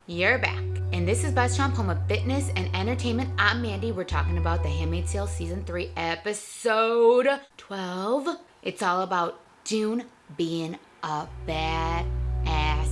You're back. And this is BuzzChomp, home of fitness and entertainment. I'm Mandy. We're talking about The Handmaid's Tale Season 3, Episode 12. It's all about June being a badass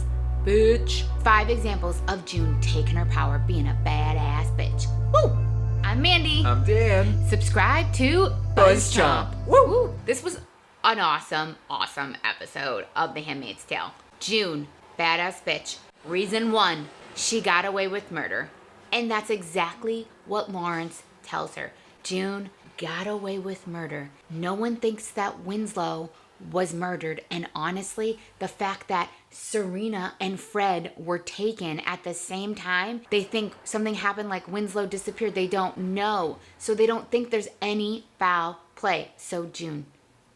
bitch. 5 examples of June taking her power, being a badass bitch. Woo! I'm Mandy. I'm Dan. Subscribe to BuzzChomp. Woo! Woo! This was an awesome episode of The Handmaid's Tale. June, badass bitch. Reason 1. She got away with murder. And that's exactly what Lawrence tells her. June got away with murder. No one thinks that Winslow was murdered. And honestly, the fact that Serena and Fred were taken at the same time, they think something happened, like Winslow disappeared. They don't know. So they don't think there's any foul play. So June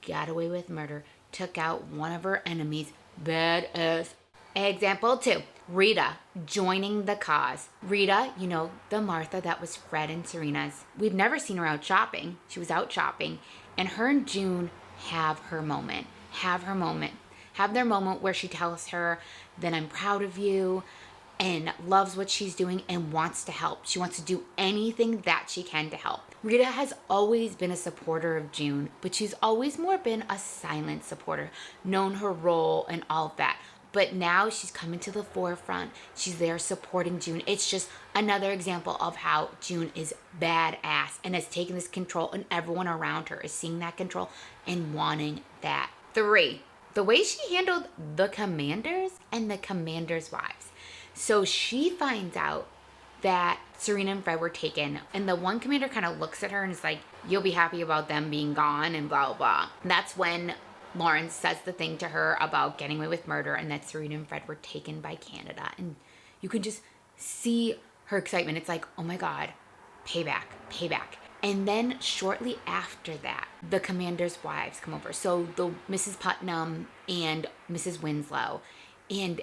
got away with murder, took out one of her enemies. Badass. Example 2. Rita joining the cause. Rita, you know, the Martha that was Fred and Serena's. We've never seen her out shopping. She was out shopping. And her and June have her moment. Have their moment where she tells her that I'm proud of you and loves what she's doing and wants to help. She wants to do anything that she can to help. Rita has always been a supporter of June, but she's always more been a silent supporter, known her role and all of that. But now she's coming to the forefront. She's there supporting June. It's just another example of how June is badass and has taken this control, and everyone around her is seeing that control and wanting that. 3, the way she handled the commanders and the commanders' wives. So she finds out that Serena and Fred were taken, and the one commander kind of looks at her and is like, you'll be happy about them being gone and blah, blah. And that's when Lawrence says the thing to her about getting away with murder and that Serena and Fred were taken by Canada. And you can just see her excitement. It's like, oh my God, payback. And then shortly after that, the commander's wives come over. So the Mrs. Putnam and Mrs. Winslow. And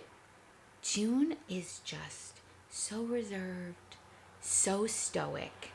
June is just so reserved, so stoic.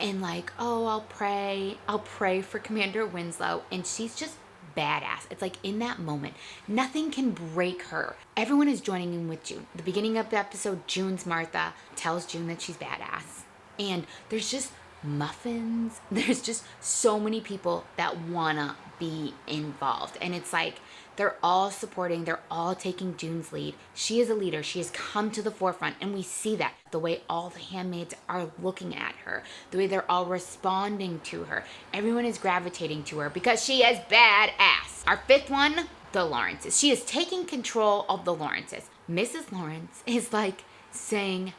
And like, oh, I'll pray for Commander Winslow. And she's just badass. It's like in that moment, nothing can break her. Everyone is joining in with June. The beginning of the episode, June's Martha tells June that she's badass. And there's just muffins. There's just so many people that wanna be involved. And it's like they're all supporting, they're all taking June's lead. She is a leader. She has come to the forefront, and we see that. The way all the handmaids are looking at her, the way they're all responding to her. Everyone is gravitating to her because she is badass. Our 5th one, the Lawrences. She is taking control of the Lawrences. Mrs. Lawrence is like saying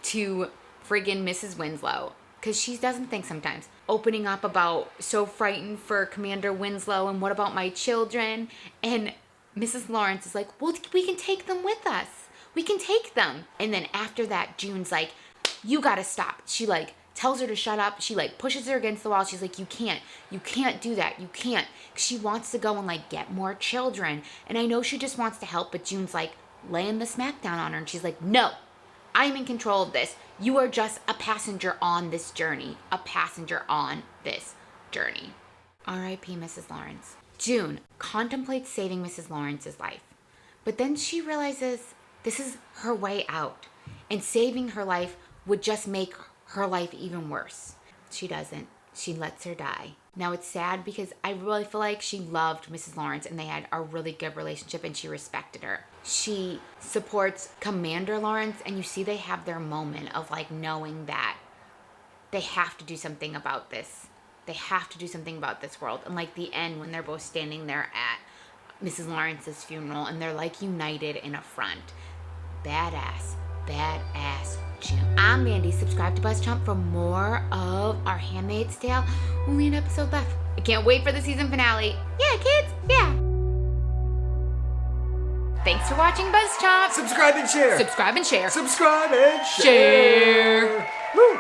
to friggin' Mrs. Winslow, because she doesn't think sometimes, opening up about so frightened for Commander Winslow and what about my children? And Mrs. Lawrence is like, well, we can take them with us. We can take them. And then after that, June's like, you gotta stop. She like tells her to shut up. She like pushes her against the wall. She's like, you can't do that. You can't. She wants to go and like get more children. And I know she just wants to help, but June's like laying the smack down on her. And she's like, no, I'm in control of this. You are just a passenger on this journey. R.I.P. Mrs. Lawrence. June contemplates saving Mrs. Lawrence's life. But then she realizes this is her way out. And saving her life would just make her life even worse. She doesn't. She lets her die. Now it's sad because I really feel like she loved Mrs. Lawrence and they had a really good relationship and she respected her. She supports Commander Lawrence, and you see they have their moment of like knowing that they have to do something about this. They have to do something about this world. And like the end when they're both standing there at Mrs. Lawrence's funeral and they're like united in a front. Badass June. I'm Mandy. Subscribe to BuzzChomp for more of our Handmaid's Tale. Only an episode left. I can't wait for the season finale. Yeah, kids. Yeah. Thanks for watching BuzzChomp. Subscribe and share. Subscribe and share. Subscribe and share. Share. Woo.